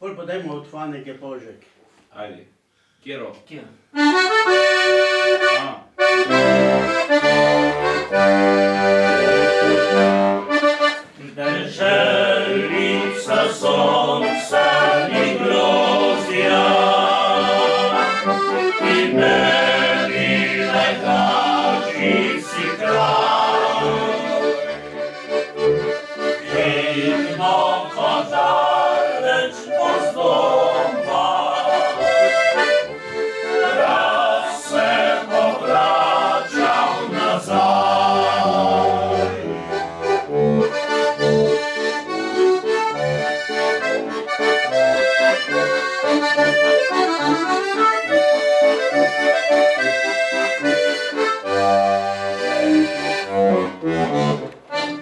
Pol pa dajmo od Fanike Požek. Ajde. Kjero? Kjero. Željica sonca i grozja i meni najdraži si kraj. Himno kodaleć od doma, ja se povraćam nazad.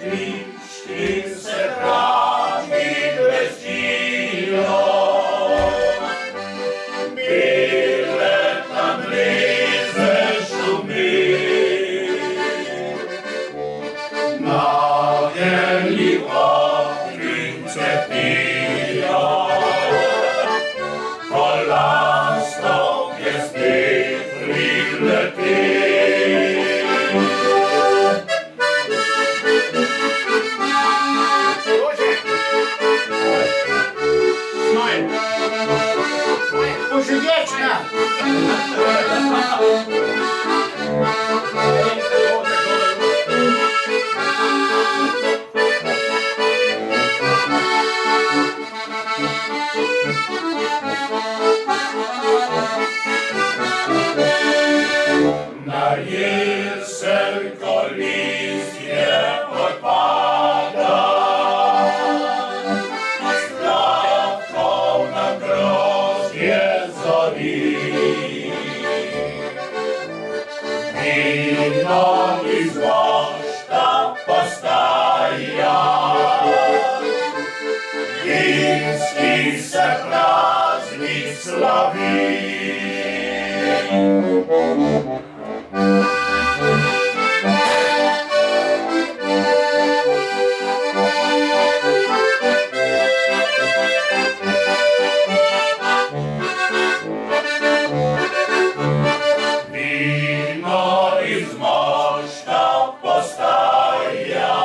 Grički se pravi vestilo, bile tam blize šumi, navjeli okrince pijo, ko lastovke spet prileti. Požidečka! Na jesenko listje odpada, sladko na grozdje zori. Vino iz mošta postaja, vinski se praznik slavi. Vino iz mošta postaja,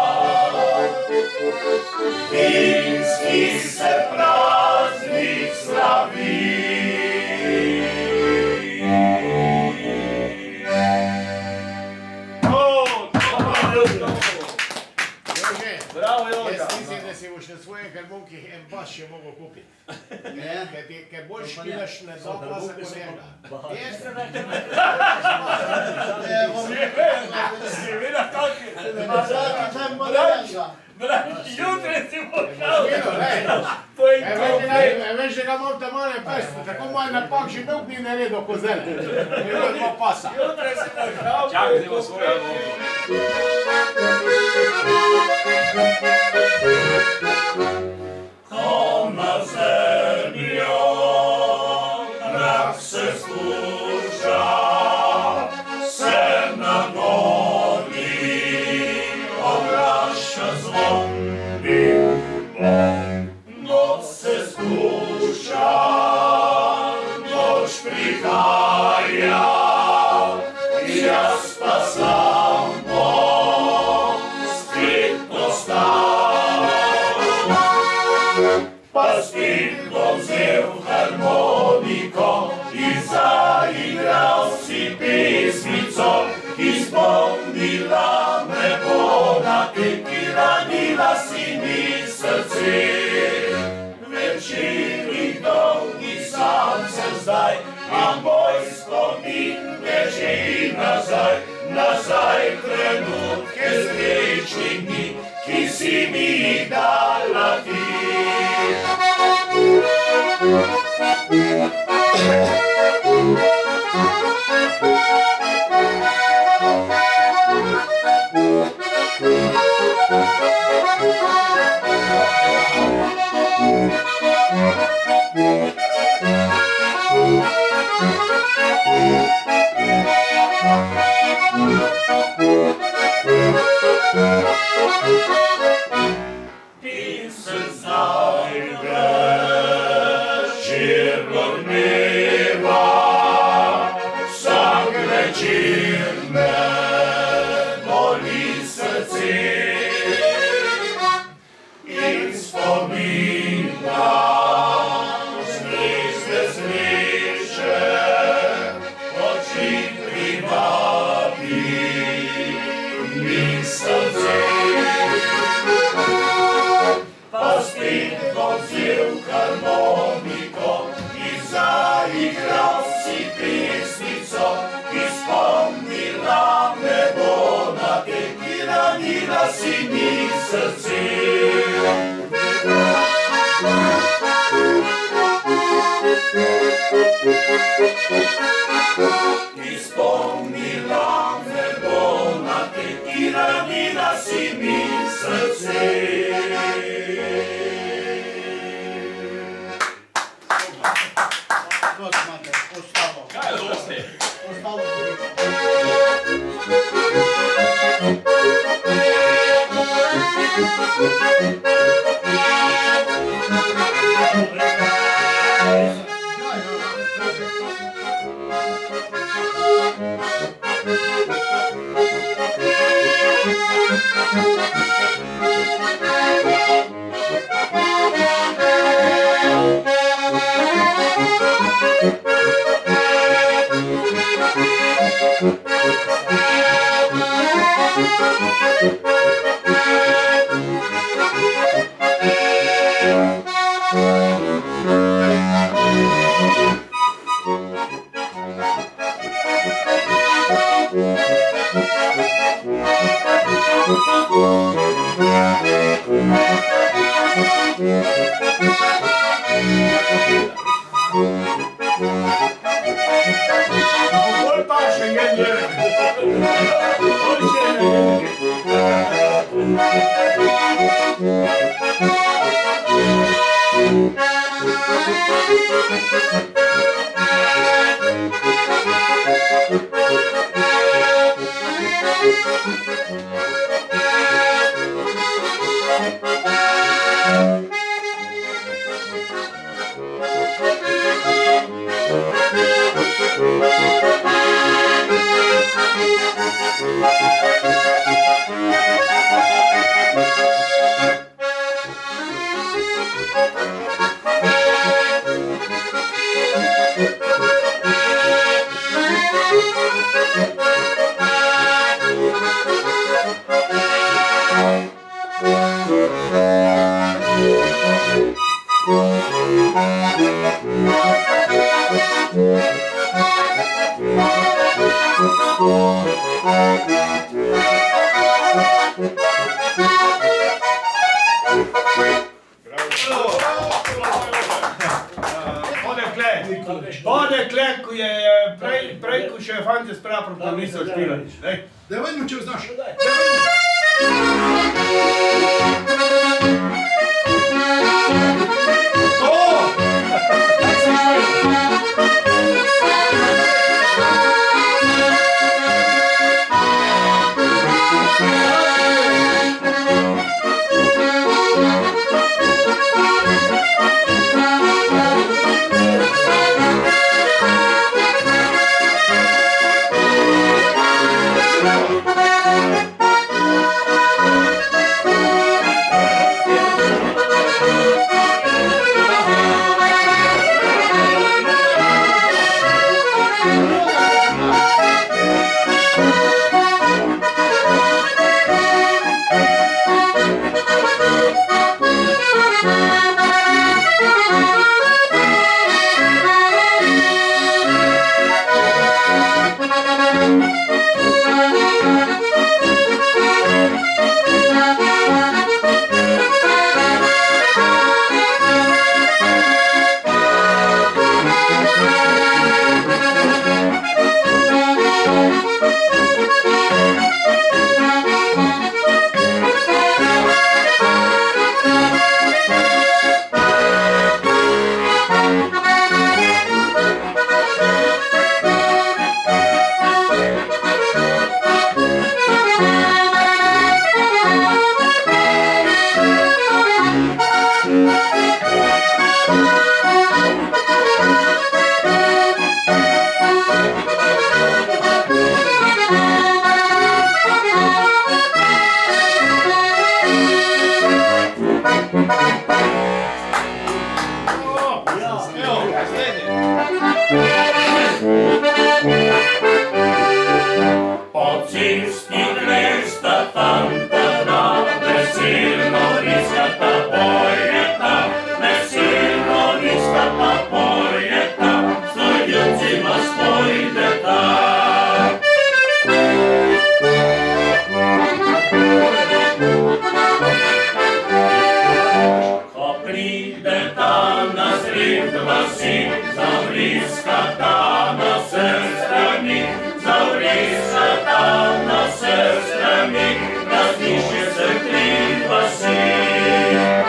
vinski se praznik slavi. Bravo, Joga! Jaz mislim, da si boš na svojih harmonikih en bas še mogel kupiti. Ker bolj špilaš na dva glasa kot enega. Jaz se da te Seveda kakšen. Vsaki tam bo nebenga. Jutri si bo šel. Veš, da ga imam tam male peste, tako moj napak že dolg ni naredil kozele. Je bilo dva pasa. Jutri si bo šel. Čakajmo svoje harmoniko. Ko na zemljo mrak se spušča, se na gori oglaša zvon. Bim, bom, noč se spušča, noč prihaja, jaz pa sam bom spet postal. Pa spet bom vzel harmoniko in zaigral si pesmico, ki spomnila me bo na te, ki ranila si mi srce. Večerih dolgi sam sem zdaj, a moj spomin beži nazaj, nazaj trenutke srečnih dni, ki si mi jih dala ti. In se vzel harmoniko i zaigral si pesnico, ki spomnila me bo na te, ki ranila si mi srce. Ki spomnila me bo na te, ki ranila si mi srce. Kosmate, ostalo. Kaj je dosti? Ostalo. Bolj pa še je. Ode kle, ko je prej, ko še fanti spraprot, pa niso špilali. Da vidimo, če znaš. nas priglasi, zavriska ta na strani, zavriska ta na strani, razdiše se tri glasi.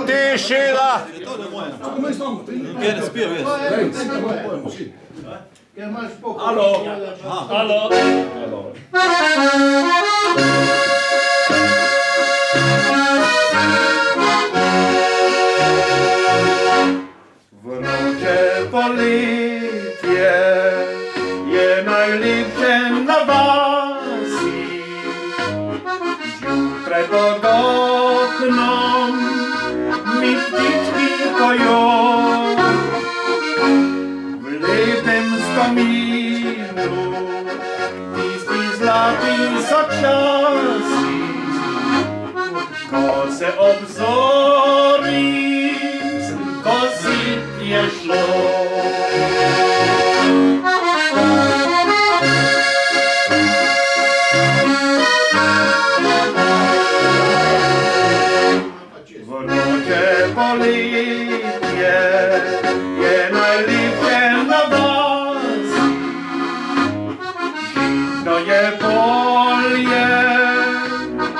Tišina! Halo. Halo. Wnucze politje je najlepsze na wasi. Jutraj pod oknom mi ptički poją. W lepem skominu tisti zlati so časi. Ko se obzori, ko je šlo. Vnuče politje je najlepše na vasi. Žitno je polje,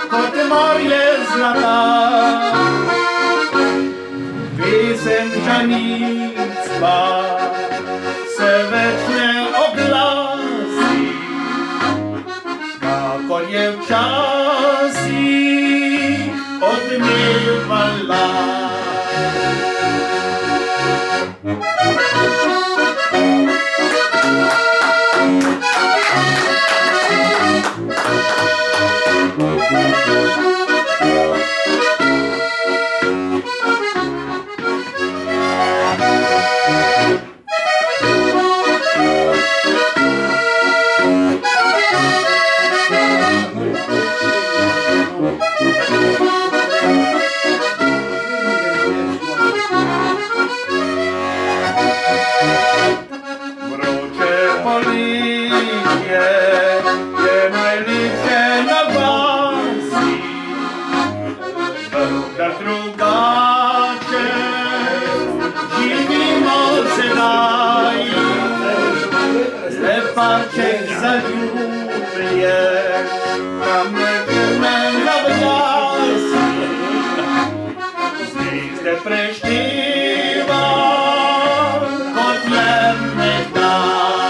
kot morje zlata. Pesem žanictva se več ne oglasi, kakor je včasih odmevala. Vroče politje je najlepše na vasi, vendar drugače živimo sedaj. Stepanček zaljubljen, kam ne grme na vjasi, zvezde prešteva kot jemne dan.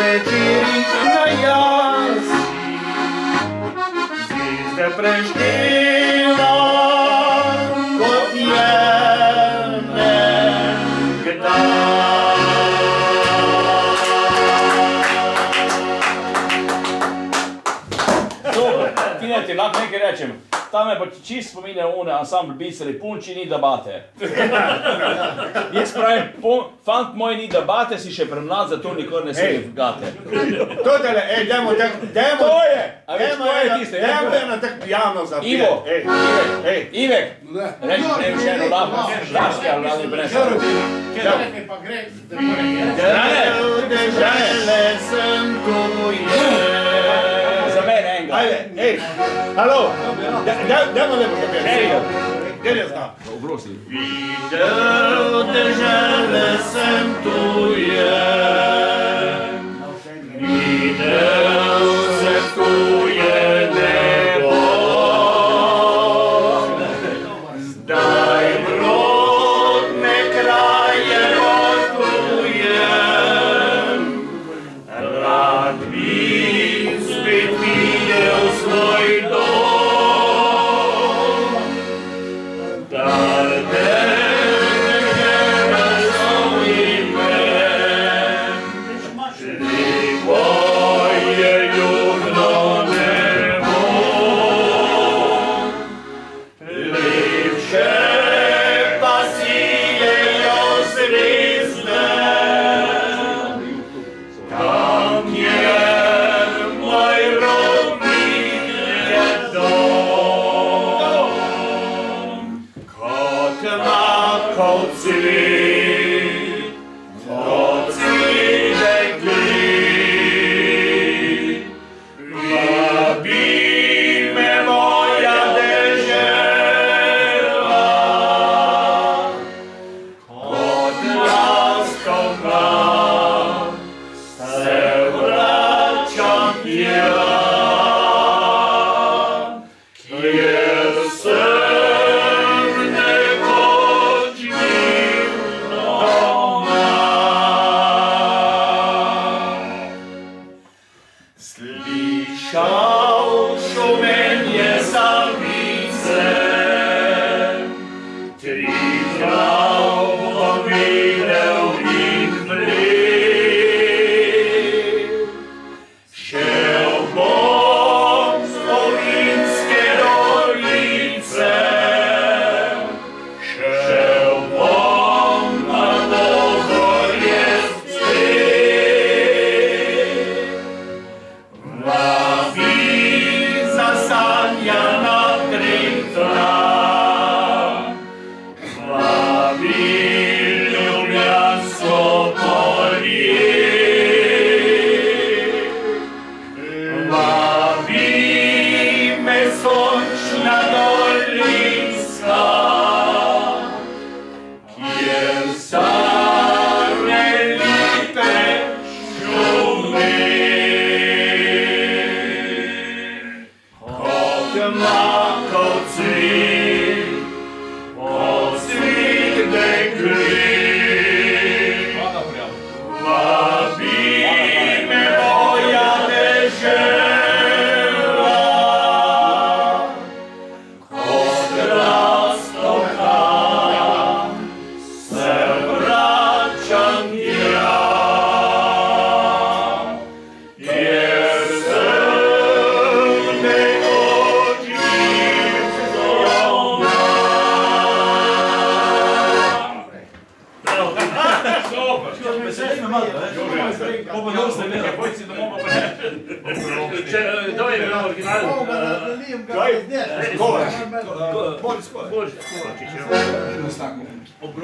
večeri na jaz. Zvizde preštela, kot je Tine, ti lahko nekaj rečem. Ta me pa čist spominja one ansambl Biceli, punči ni da bate. Jaz pravim, fant moj ni da bate, si še premlad, zato nikoli ne sedi v gate. Totele, dajmo To je! A veš, to je tiste. eno tak javno zapije. Ivo, Ivek, reči ne še eno lahko, daške ali ne breš. Kaj pa gre, da Dežele sem Za mene enega. Ajde, halo, dajmo lepo zapijati. Gdje je znam? Oprosti. Videl dežele sem tuje, videl se tuje nebo, zdaj v rodne kraje potujem, rad bi spet videl svoj dom.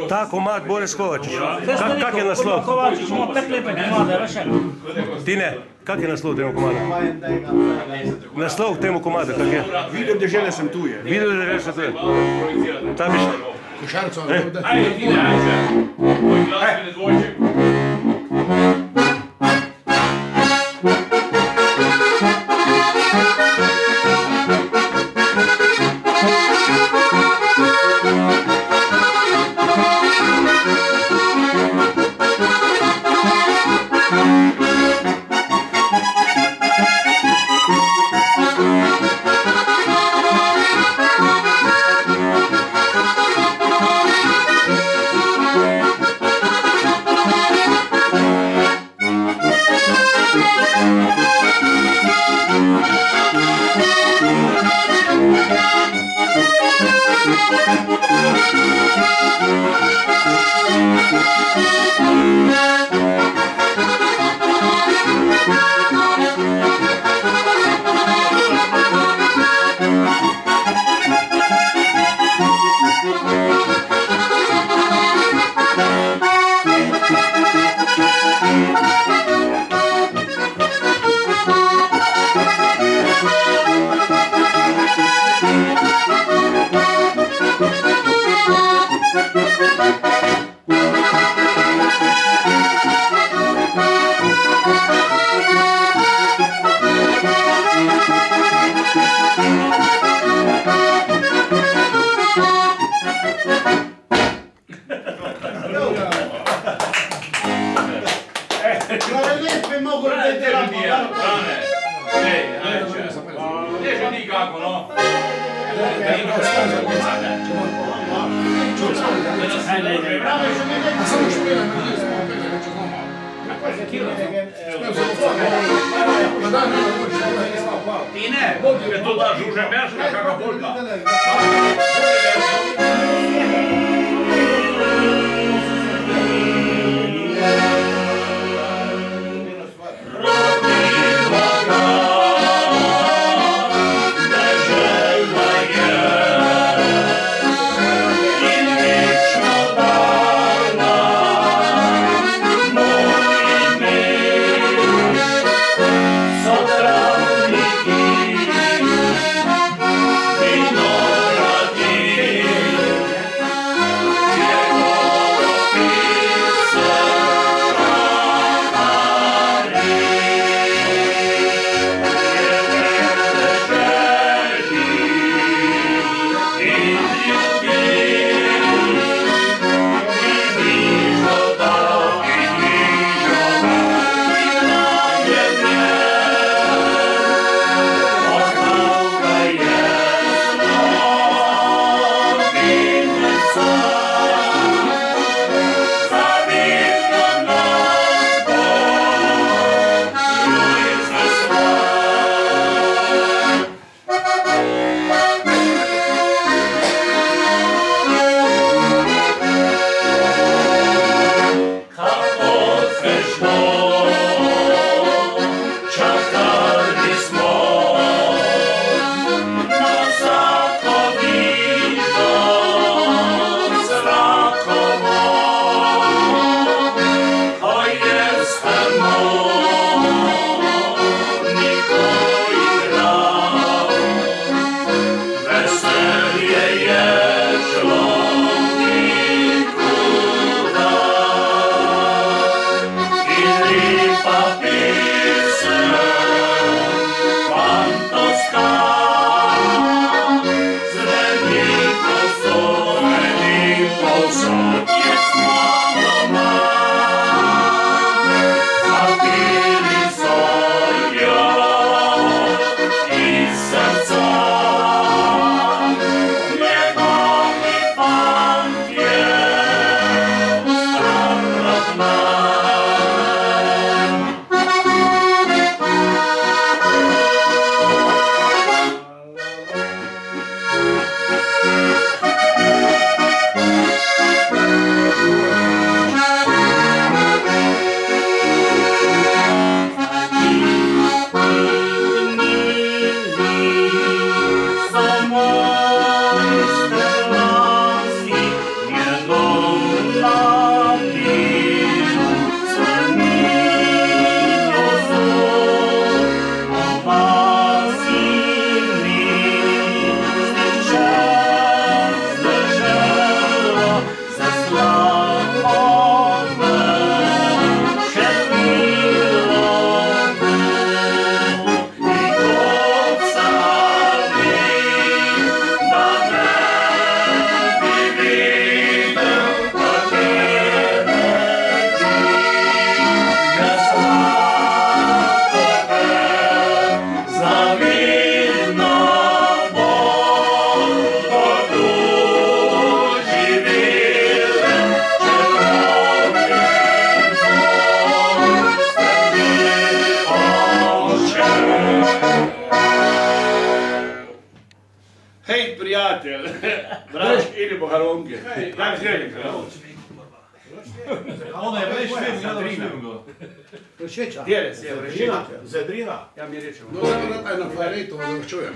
Ta komad Boris Kovačić. Kak je naslov? Tine, kak je naslov temu komadu? Naslov temu komadu, kak je? Videl dežele sem tuje. Videl dežele sem tuje. Tam je... Košarco, Ajde, Tine, ajde. Moj glasbeni dvojček. Clarinetto mogu vedere la mano. Riesci di capo, no? A samo špila na njih smo opet reći znamo. Pa da, ne, Ti ne, jer to da žuže meška kakva boljka. Hej prijatelj, brač, idemo halonke. Hej, Daj želim. Onda je već film, gledamo film. Šveća. Djeres je Zedrina. Zedrina. Ja mi rečem. Dobro, nataj na fajritu, da čujem.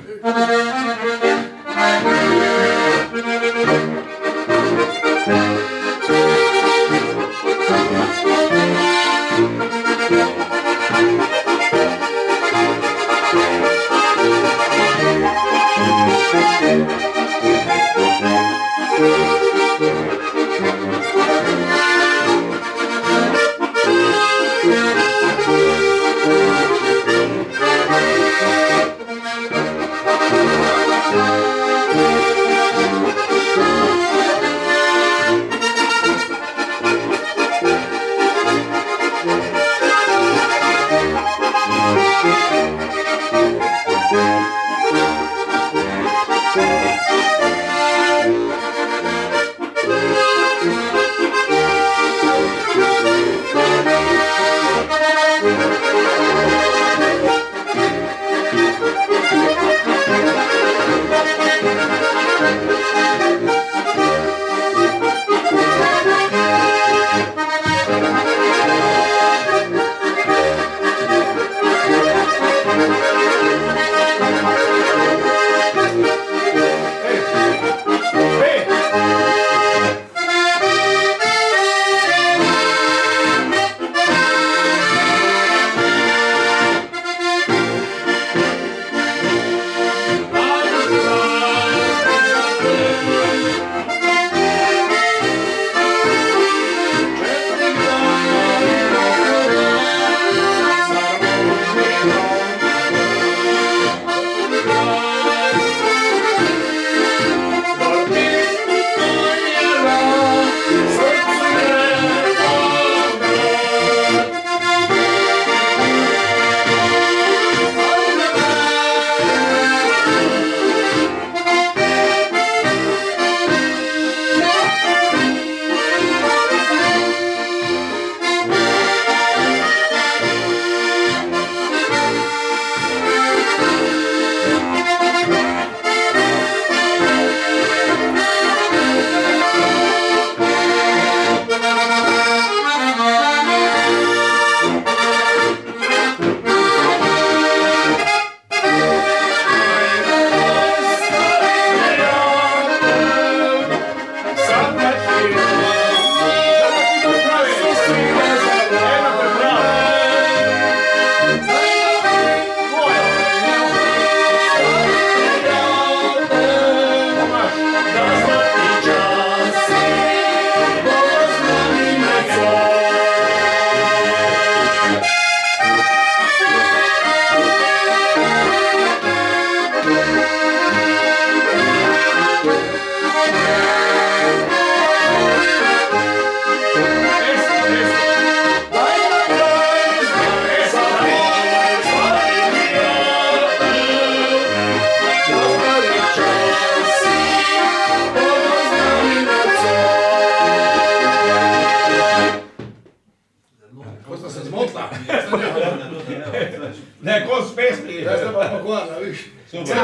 Ne, ko s pesmi? Ja sam pa pokvarna, viš. Super.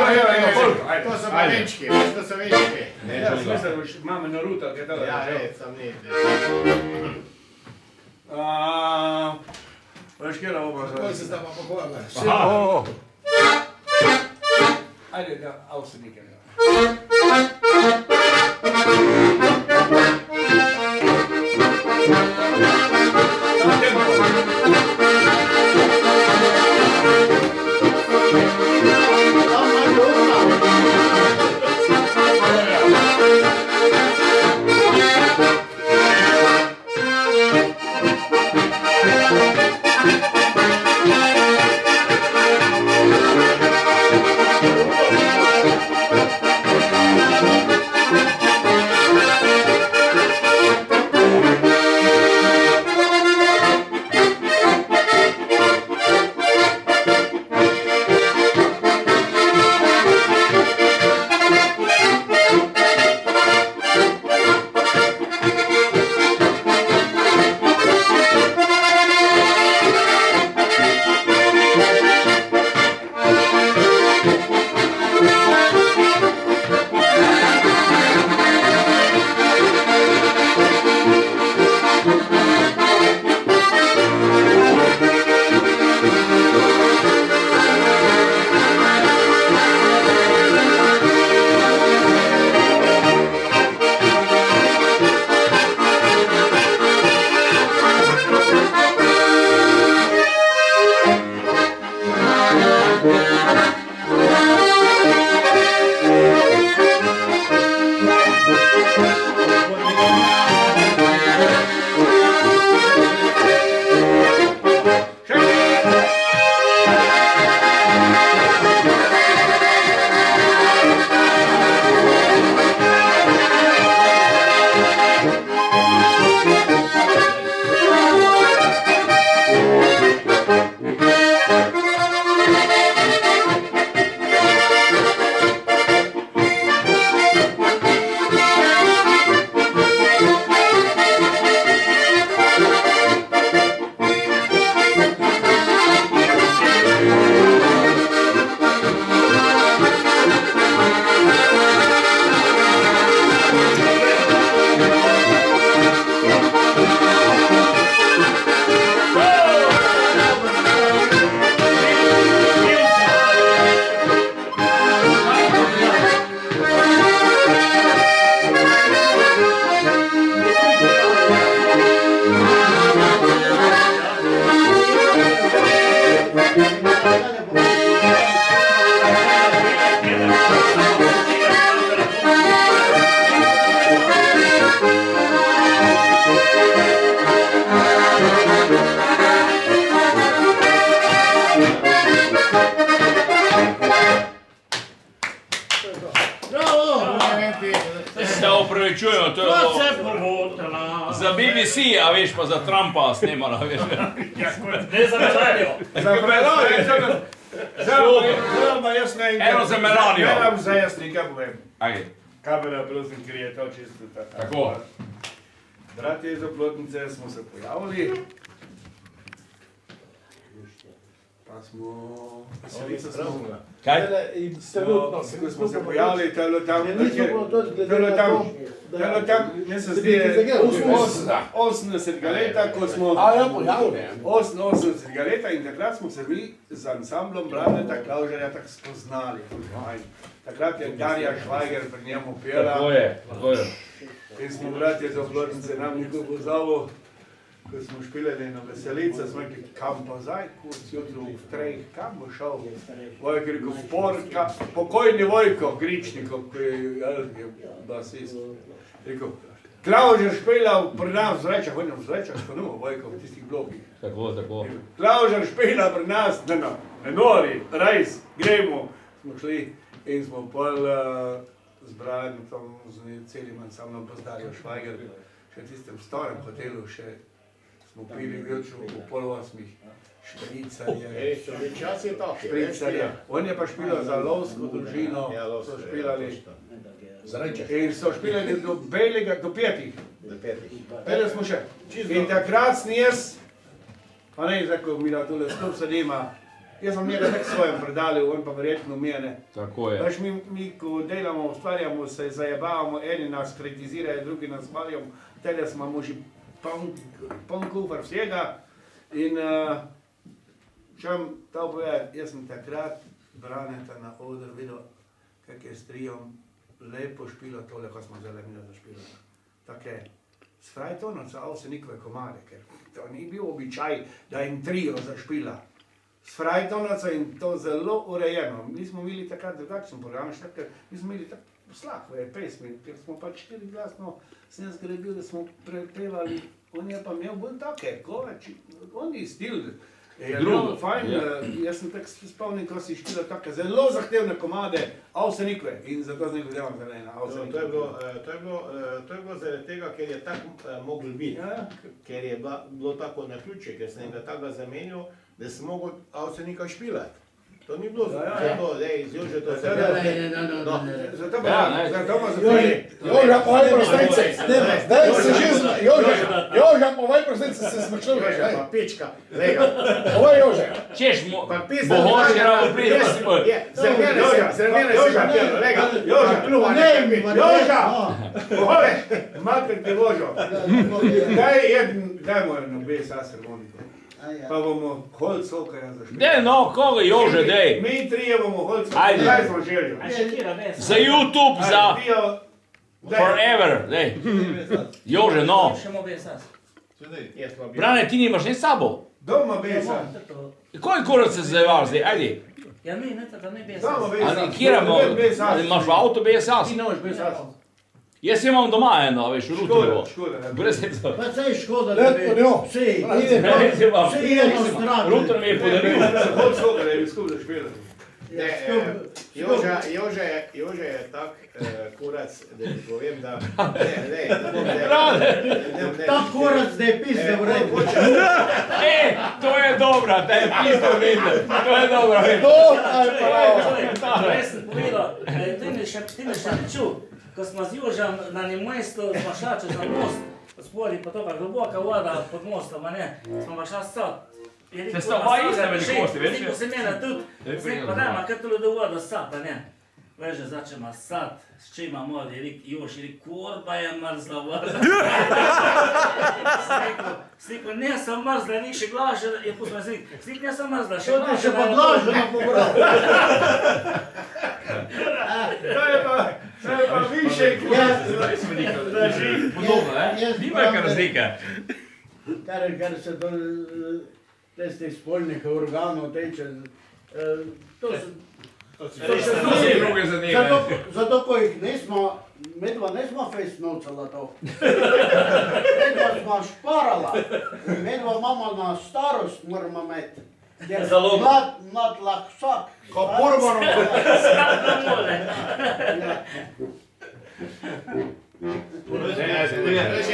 To su malinčki, to su vinčki. Ja slušam, mame na ruta, kaj tada. Ja, sam nije. Veš kjera oba Koji se sta pa pokvarna? Ajde, da, ausenike. Se opravičujemo, to je bilo za BBC, a veš, pa za Trumpa snemala, veš. Ne za Melanijo. Za Melanijo. Eno za Melanijo. Eram za jaz nekaj povem. Ajde. Kamera, prosim, krije to čisto Tako. Bratje iz Oplotnice smo se pojavili. Pa smo... Veselica smo... Kaj? Ko smo se pojavili, to je bilo tam, meni se zdi, 80 leta, ko smo... 88 leta in takrat smo se mi z ansamblom Braneta Klavžarja tako spoznali. Takrat je Darja Švajger pri njemu pela. Tako je, tako je. In smo bratje iz Oplotnice nam nikoli pozval, ko smo špilali na Veselice, smo rekli, kam pa zdaj, ko si jutro v treh, kam bo šel? Vojko je rekel, pokojni Vojko, Gričnikov, ki je basist. Rekel, Klavžar špila pri nas v Zrečah, on je v Zrečah, sponumo Vojko v tistih blokih. Tako, tako. Klavžar špila pri nas, na nori, rajs, gremo. Smo šli in smo pol z Branetom, z celim ansamblom pozdarjo Švajger, še v tistem starem hotelu, še smo pili večer v pol 8. Špricarje. Špricarje. On je pa špilal za lovsko družino, so špilali. In so špilali do belega, do petih. Pele smo še. In takrat sem jaz, pa ne rekel, mi da tole skup sedima, jaz sem njega tak svojem predali, on pa verjetno mene. Tako je. Veš, mi ko delamo, ustvarjamo, se zajebavamo, eni nas kritizirajo, drugi nas hvalijo, tele smo mu že poln kufr vsega. In šem to povedati, jaz sem takrat Braneta na oder videl, kak je s trijom lepo špilo tole, ko smo zdaj mi zašpilali. Take s frajtonovca, Avsenikove komade, ker to ni bil običaj, da jim trio zašpila. S frajtonovca in to zelo urejeno. Mi smo imeli takrat drugačen program, ker mi smo imeli tako slahve pesmi, ker smo pa 4-glasno sem jaz zgradil, da smo prepevali, on je pa imel bolj take, kovači, on je stil. Je bilo fajn, jaz sem tako spomnil, ko si špilal take zelo zahtevne komade Avsenikove in zato z njega delam zelena Avsenikove. To je bilo zaradi tega, ker je tako mogel biti, ker je bilo tako naključje, ker sem ga tako zamenil, da sem mogel Avsenika špilati. To ni bilo zato, da iz Jožeta se Zato pa Joža, povej prostice. Zdaj se že Joža, povej prostice, se smrčil. pa pička, lega. Povej Joža. Češ mu, Pa pizda, bohoči rado pride. Zrmene se ga pjelo, lega. Joža, pluva, nekaj biti. Joža! Pohoj, mater ti Božo. Dajmo eno bes harmoniko. Pa bomo Holc Okaja zašpili. Dej no, koga Jože, dej. Mi trije bomo Holc Ajde. Okaja, daj smo željo. Za YouTube, za forever, dej. Jože, no. Brane, ti nimaš ne s sabo. Doma besa. Koji kurac se zajeval zdaj, ajde. Ja, mi, ne, da ne bi Doma besa. Ali kiramo, ali imaš v avto BSAS? Ti nemaš besa. Jaz imam doma eno, veš, v Rutrovo. Škoda. Brez tega. Pa saj škoda, da Let bi po njo. vsi Vsi idemo stran. Rutro mi je podaril. Holc Okaja bi skupaj zašpili. Jože je tak kurac, da ti povem, da... Ta korac, da je pizda v redu. To je dobra, da je pizda vedel. To je dobra, vedel. Jaz sem povedal, ti me še ne čul, ko smo z Jožem na njem mestu, smo šla čez na most, spori potoka, globoka voda pod mostom, a ne, smo pa šla sad. Se sta oba iste velikosti, veš? Zdaj, ko se mene tudi, zdaj pa dajma, kaj tole do voda sad, a ne. Veš, da začema sad, s čim ima moli, je Jož, je korba je mrzla voda. Sliko, ne sem mrzla, ni še glaže, je pusno sliko, ne sem mrzla, še glaže. Še pa glaže na pobral. To je pa više Podobno, ne? Nima je kar razlika. Kar se to... z tih spolnih organov teče. To se druge zadeve. zato, ko jih nismo, medva nismo fejst novcala to. Medva smo šparala. Medva imamo na starost, moramo imeti. Jer mlad lahko vsak. Ko Purmanov.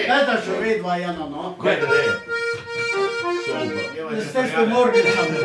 Kaj da še vedva eno, no? S težko morgicami.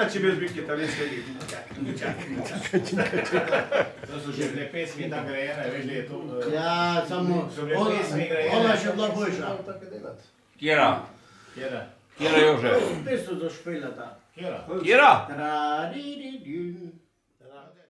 Če bi zbik kitarist, To so že bile pesmi nagrajene, veš, da je to... Ja, samo ona še bila boljša. Kjera? Kjera Jože? Pesto zašpilata. Kjera? Kjera? Tra-di-di-di.